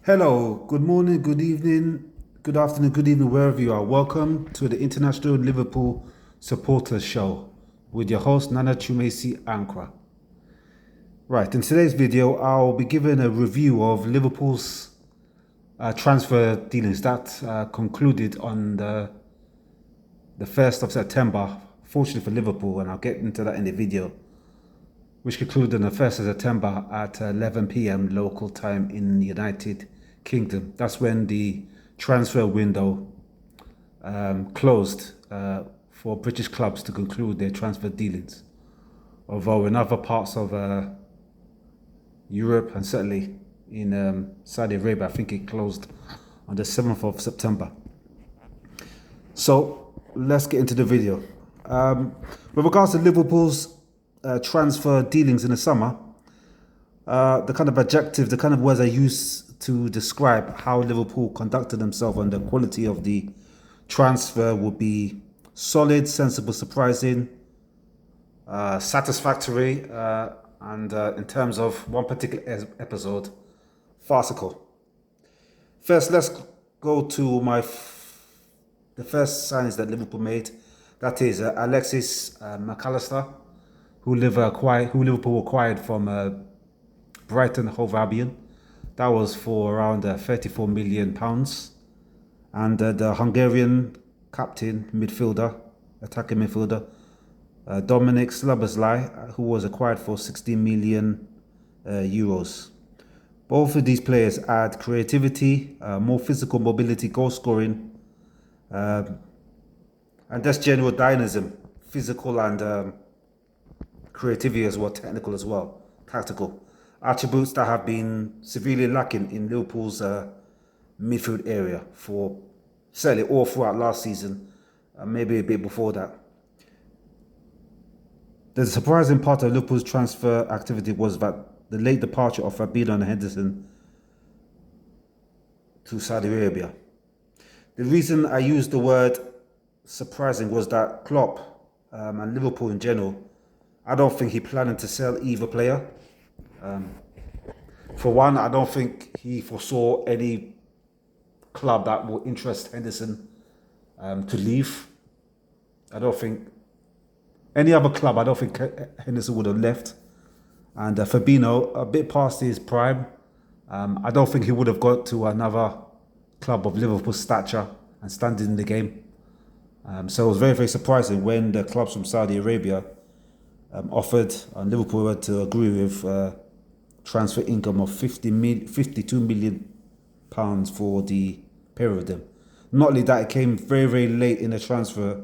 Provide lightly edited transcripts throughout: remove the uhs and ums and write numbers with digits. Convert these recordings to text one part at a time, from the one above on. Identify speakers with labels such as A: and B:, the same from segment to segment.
A: Hello, good morning, good evening, good afternoon, good evening, wherever you are. Welcome to the International Liverpool Supporters Show with your host Nana Chumesi Ankra. Right, in today's video, I'll be giving a review of Liverpool's transfer dealings that concluded on the 1st of September, fortunately for Liverpool, and I'll get into that in the video, which concluded on the 1st of September at 11 p.m. local time in the United Kingdom. That's when the transfer window closed for British clubs to conclude their transfer dealings. Although in other parts of Europe and certainly in Saudi Arabia, I think it closed on the 7th of September. So let's get into the video. With regards to Liverpool's transfer dealings in the summer, the kind of adjectives, the kind of words I use to describe how Liverpool conducted themselves and the quality of the transfer would be solid, sensible, surprising, satisfactory, and in terms of one particular episode, farcical. First, let's go to the first signings that Liverpool made. That is Alexis McAllister, who Liverpool acquired from Brighton Hove Albion. That was for around £34 million. And the Hungarian captain, attacking midfielder, Dominic Szoboszlai, who was acquired for 16 million euros. Both of these players add creativity, more physical mobility, goal scoring, and just general dynamism, physical and creativity as well, technical as well, tactical. Attributes that have been severely lacking in Liverpool's midfield area for certainly all throughout last season, maybe a bit before that. The surprising part of Liverpool's transfer activity was that the late departure of Fabinho and Henderson to Saudi Arabia. The reason I used the word surprising was that Klopp and Liverpool in general, I don't think he planned to sell either player. For one, I don't think he foresaw any club that would interest Henderson to leave. I don't think any other club, I don't think Henderson would have left. And Fabinho, a bit past his prime, I don't think he would have got to another club of Liverpool's stature and standing in the game. So it was very, very surprising when the clubs from Saudi Arabia offered, and Liverpool had to agree with transfer income of £52 million for the pair of them. Not only that, it came very, very late in the transfer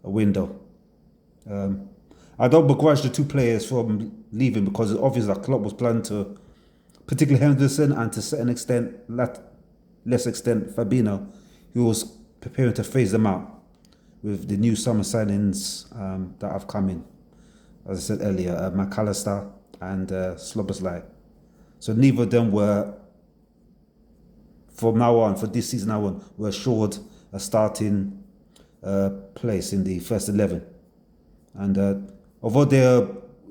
A: window. I don't begrudge the two players from leaving because it's obvious that Klopp was planning to, particularly Henderson and to a certain extent, less extent Fabinho, who was preparing to phase them out with the new summer signings that have come in. As I said earlier, McAllister and Szoboszlai. So neither of them were, from now on, for this season now on, were assured a starting place in the first 11. And although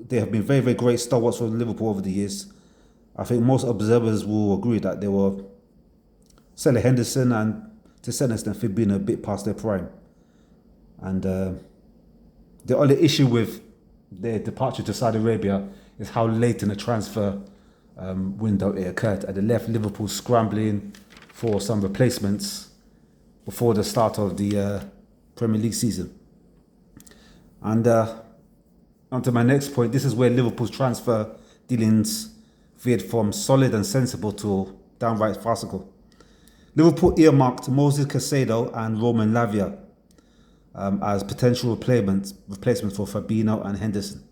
A: they have been very, very great stalwarts for Liverpool over the years, I think most observers will agree that they were certainly Henderson and to a certain extent Fabinho a bit past their prime. And the only issue with their departure to Saudi Arabia is how late in the transfer window it occurred. And it left Liverpool scrambling for some replacements before the start of the Premier League season. And on to my next point, this is where Liverpool's transfer dealings veered from solid and sensible to downright farcical. Liverpool earmarked Moses Caicedo and Roman Lavia as potential replacements for Fabinho and Henderson.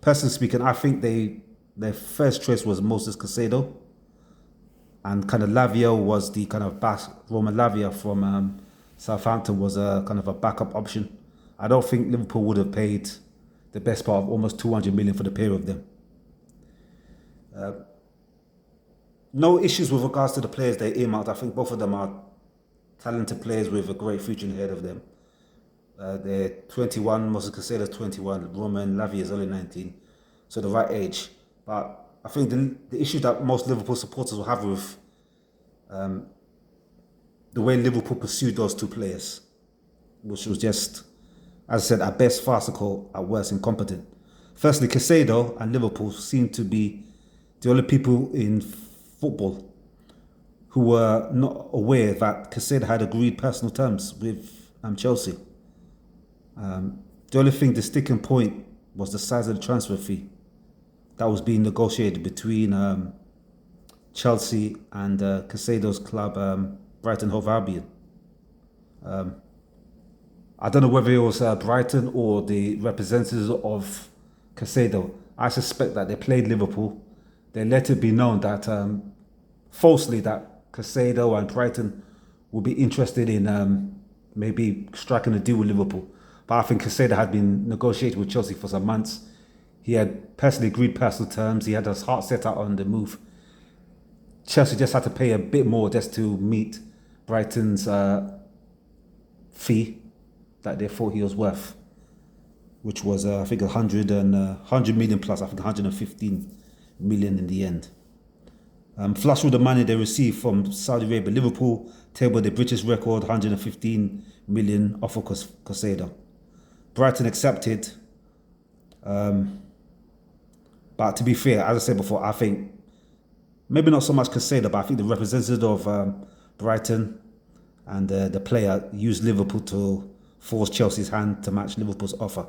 A: Personally speaking, I think their first choice was Moses Caicedo, and kind of Lavia was the kind of Roman Lavia from Southampton was a kind of a backup option. I don't think Liverpool would have paid the best part of almost 200 million for the pair of them. No issues with regards to the players they earmarked. I think both of them are talented players with a great future ahead of them. They're 21, Moses Caicedo is 21, Roman Lavia is only 19, so the right age. But I think the issue that most Liverpool supporters will have with the way Liverpool pursued those two players, which was just, as I said, at best farcical, at worst incompetent. Firstly, Caicedo and Liverpool seem to be the only people in football who were not aware that Caicedo had agreed personal terms with Chelsea. The only thing, the sticking point, was the size of the transfer fee that was being negotiated between Chelsea and Caicedo's club, Brighton Hove Albion. I don't know whether it was Brighton or the representatives of Caicedo. I suspect that they played Liverpool. They let it be known that falsely that Caicedo and Brighton would be interested in maybe striking a deal with Liverpool. But I think Caicedo had been negotiating with Chelsea for some months. He had personally agreed personal terms. He had his heart set out on the move. Chelsea just had to pay a bit more just to meet Brighton's fee that they thought he was worth, which was I think 100 million plus, I think 115 million in the end. Flush with the money they received from Saudi Arabia, Liverpool tabled the British record 115 million offer Caicedo. Brighton accepted, but to be fair, as I said before, I think maybe not so much Caicedo, but I think the representative of Brighton and the player used Liverpool to force Chelsea's hand to match Liverpool's offer.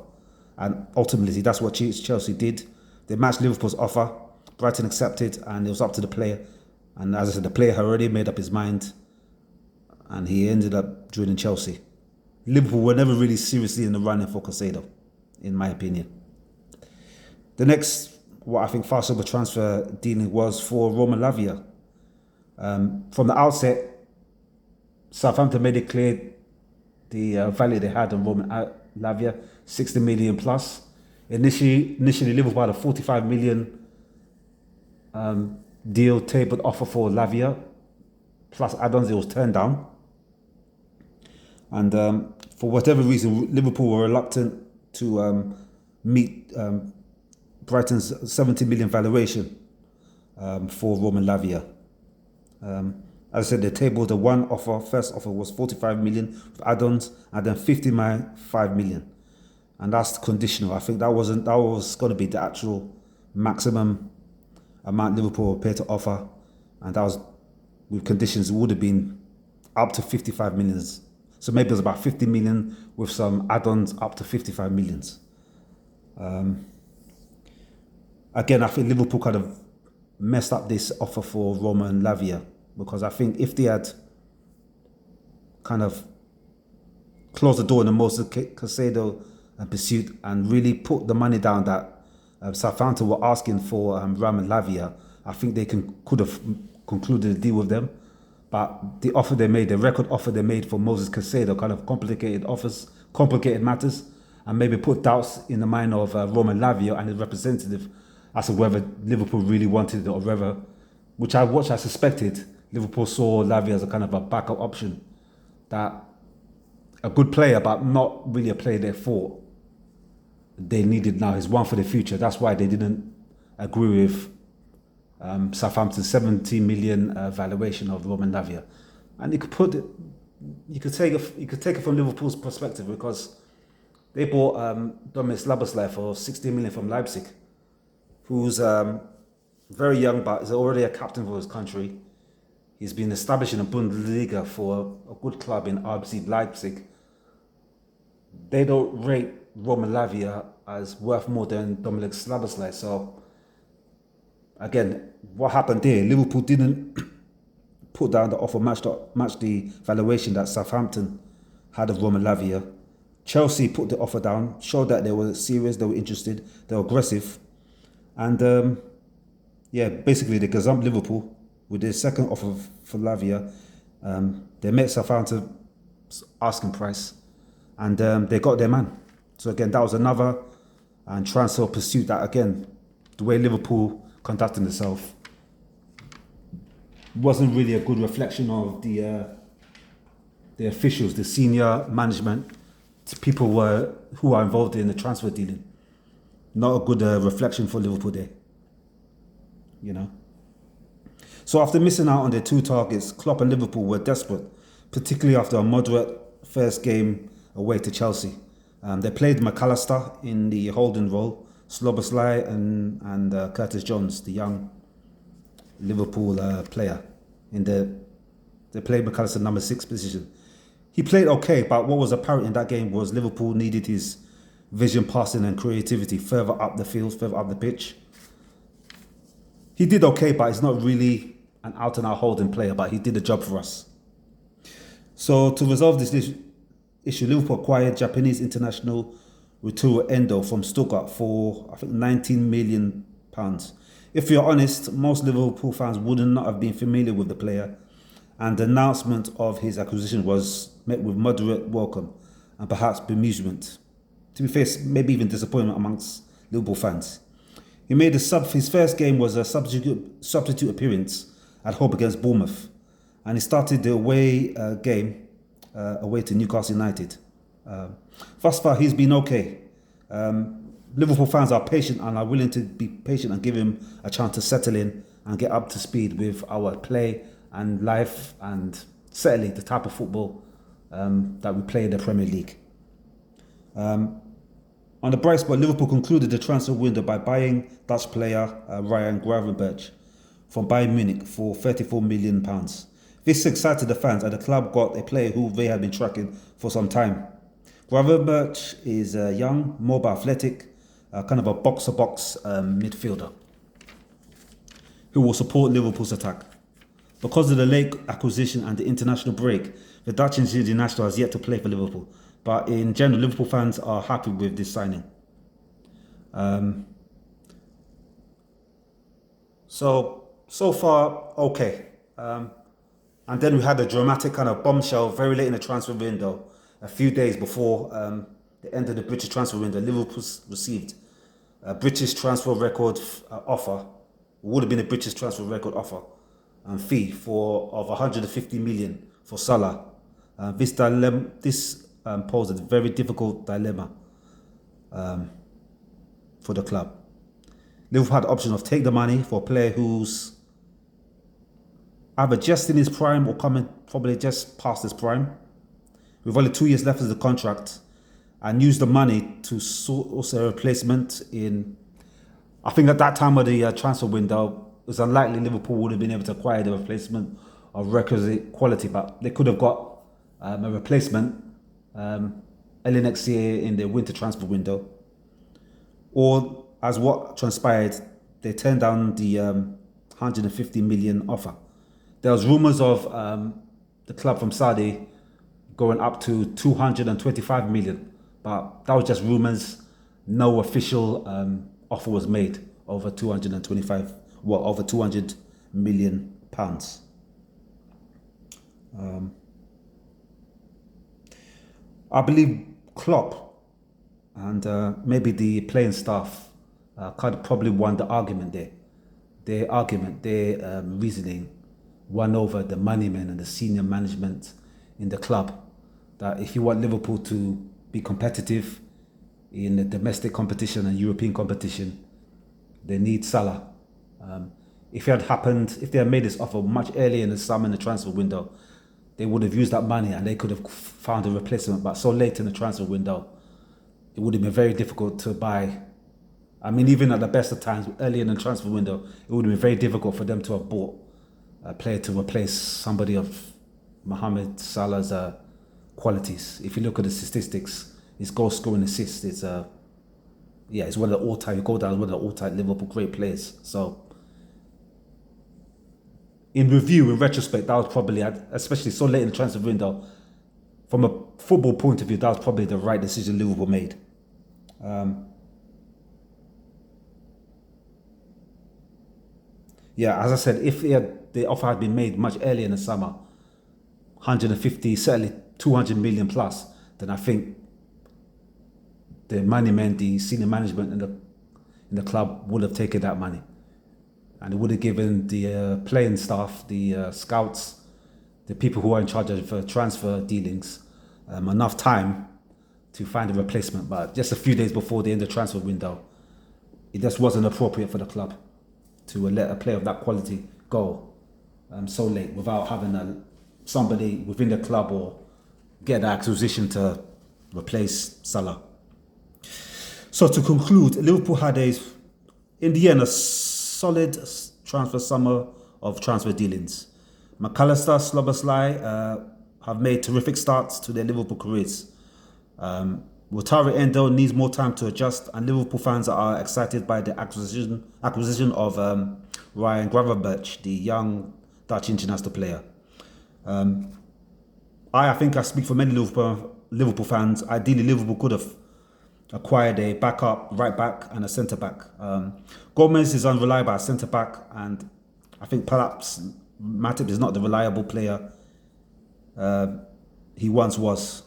A: And ultimately, that's what Chelsea did. They matched Liverpool's offer, Brighton accepted, and it was up to the player. And as I said, the player had already made up his mind, and he ended up joining Chelsea. Liverpool were never really seriously in the running for Caicedo, in my opinion. The next, what I think farcical transfer dealing was for Roman Lavia. From the outset, Southampton made it clear the value they had on Roman Lavia, 60 million plus. Initially Liverpool had a 45 million deal tabled offer for Lavia, plus add-ons. It was turned down. And for whatever reason, Liverpool were reluctant to meet Brighton's 70 million valuation for Roman Lavia. As I said, they tabled the one offer. First offer was 45 million with add-ons, and then 55 million. And that's conditional. I think that was going to be the actual maximum amount Liverpool were prepared to offer, and that was with conditions. It would have been up to 55 millions. So maybe it was about 50 million with some add-ons up to 55 millions. Again, I think Liverpool kind of messed up this offer for Roman Lavia, because I think if they had kind of closed the door in the Moses Caicedo pursuit and really put the money down that Southampton were asking for Roman Lavia, I think they could have concluded a deal with them. But the offer they made, the record offer they made for Moses Caicedo, kind of complicated matters, and maybe put doubts in the mind of Roman Lavia and his representative as to whether Liverpool really wanted it or whether, which I suspected, Liverpool saw Lavia as a kind of a backup option, that a good player, but not really a player they thought they needed now. He's one for the future. That's why they didn't agree with Southampton's 70 million valuation of Roman Lavia. And you could take it from Liverpool's perspective, because they bought Dominic Szoboszlai for 60 million from Leipzig, who's very young but is already a captain for his country. He's been established in the Bundesliga for a good club in RB Leipzig. They don't rate Roman Lavia as worth more than Dominic Szoboszlai. So again, what happened there? Liverpool didn't put down the offer, match the valuation that Southampton had of Roman Lavia. Chelsea put the offer down, showed that they were serious, they were interested, they were aggressive. And basically they gazumped Liverpool with their second offer for Lavia. They met Southampton's asking price, and they got their man. So again, that was another transfer pursuit that, again, the way Liverpool conducted themselves wasn't really a good reflection of the officials, the senior management, people who are involved in the transfer dealing. Not a good reflection for Liverpool there. you know. So after missing out on their two targets, Klopp and Liverpool were desperate, particularly after a moderate first game away to Chelsea. They played McAllister in the holding role, Sloboslai and Curtis Jones, the young Liverpool player. They played McAllister number 6 position. He played okay, but what was apparent in that game was Liverpool needed his vision, passing and creativity further up the field, further up the pitch. He did okay, but he's not really an out-and-out holding player, but he did the job for us. So to resolve this issue, Liverpool acquired Japanese international Ruturo Endo from Stuttgart for, I think, £19 million. If you're honest, most Liverpool fans would not have been familiar with the player, and the announcement of his acquisition was met with moderate welcome and perhaps bemusement. To be fair, maybe even disappointment amongst Liverpool fans. He made his first game was a substitute appearance at home against Bournemouth, and he started the away game away to Newcastle United. Thus far, he's been okay. Liverpool fans are patient and are willing to be patient and give him a chance to settle in and get up to speed with our play and life and certainly the type of football that we play in the Premier League. On the bright spot, Liverpool concluded the transfer window by buying Dutch player Ryan Gravenberch from Bayern Munich for £34 million. This excited the fans, and the club got a player who they had been tracking for some time. Gravenberch is young, mobile, athletic, kind of a box-to-box midfielder who will support Liverpool's attack. Because of the late acquisition and the international break, the Dutch international has yet to play for Liverpool. But in general, Liverpool fans are happy with this signing. So far, okay. And then we had a dramatic kind of bombshell very late in the transfer window. A few days before the end of the British transfer window, Liverpool received a British transfer record offer. Would have been a British transfer record offer and fee of 150 million for Salah. This posed a very difficult dilemma for the club. Liverpool had the option of take the money for a player who's either just in his prime or coming probably just past his prime, with only 2 years left of the contract, and use the money to sort also a replacement in. I think at that time of the transfer window, it was unlikely Liverpool would have been able to acquire the replacement of requisite quality, but they could have got a replacement early next year in the winter transfer window. Or, as what transpired, they turned down the 150 million offer. There was rumours of the club from Saudi going up to 225 million, but that was just rumours. No official offer was made over 200 million pounds. I believe Klopp and maybe the playing staff probably won the argument there. Their reasoning won over the money men and the senior management in the club, that if you want Liverpool to be competitive in the domestic competition and European competition, they need Salah. If they had made this offer much earlier in the summer in the transfer window, they would have used that money and they could have found a replacement. But so late in the transfer window, it would have been very difficult to buy. I mean, even at the best of times, early in the transfer window, it would have been very difficult for them to have bought a player to replace somebody of Mohamed Salah's qualities. If you look at the statistics, his goal scoring assist, it's one of the all-time. You go down as one of the all-time Liverpool great players. So, in retrospect, that was probably, especially so late in the transfer window, from a football point of view, that was probably the right decision Liverpool made. As I said, if the offer had been made much earlier in the summer, 150, certainly 200 million plus, then I think the money men, the senior management in the club would have taken that money. And it would have given the playing staff, the scouts, the people who are in charge of transfer dealings, enough time to find a replacement. But just a few days before the end of the transfer window, it just wasn't appropriate for the club. to let a player of that quality go so late without having somebody within the club or get the acquisition to replace Salah. So to conclude, Liverpool had in the end, a solid transfer summer of transfer dealings. McAllister, Szoboszlai have made terrific starts to their Liverpool careers. Wataru Endo needs more time to adjust, and Liverpool fans are excited by the acquisition of Ryan Gravenberch, the young Dutch international player. I think I speak for many Liverpool fans. Ideally, Liverpool could have acquired a backup right back and a centre back. Gomez is unreliable as centre back, and I think perhaps Matip is not the reliable player he once was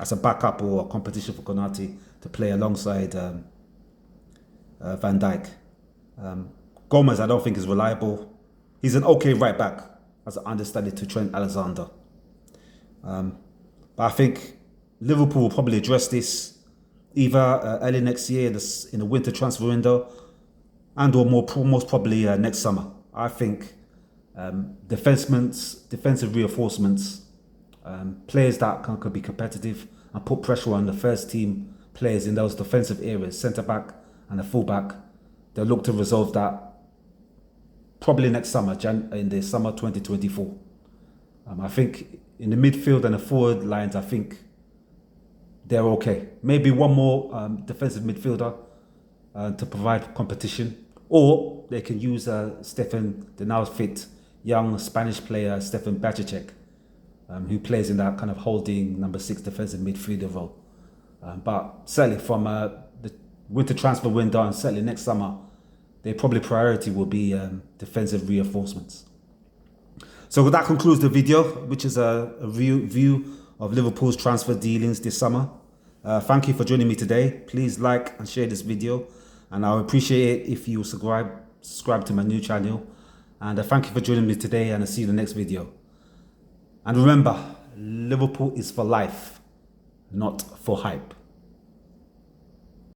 A: as a backup or a competition for Konate to play alongside Van Dijk. Gomez, I don't think is reliable. He's an okay right back, as I understand it, to Trent Alexander. But I think Liverpool will probably address this either early next year in the winter transfer window, and or most probably next summer. I think defensive reinforcements, players that could be competitive and put pressure on the first team players in those defensive areas, centre back and a full back. They'll look to resolve that probably next summer, in the summer 2024. I think in the midfield and the forward lines, I think they're okay. Maybe one more defensive midfielder to provide competition, or they can use the now fit young Spanish player Stefan Bajacek, who plays in that kind of holding number 6 defensive midfielder role. But certainly from the winter transfer window and certainly next summer, their probably priority will be defensive reinforcements. So that concludes the video, which is a review of Liverpool's transfer dealings this summer. Thank you for joining me today. Please like and share this video, and I would appreciate it if you subscribe to my new channel. And thank you for joining me today, and I'll see you in the next video. And remember, Liverpool is for life, not for hype.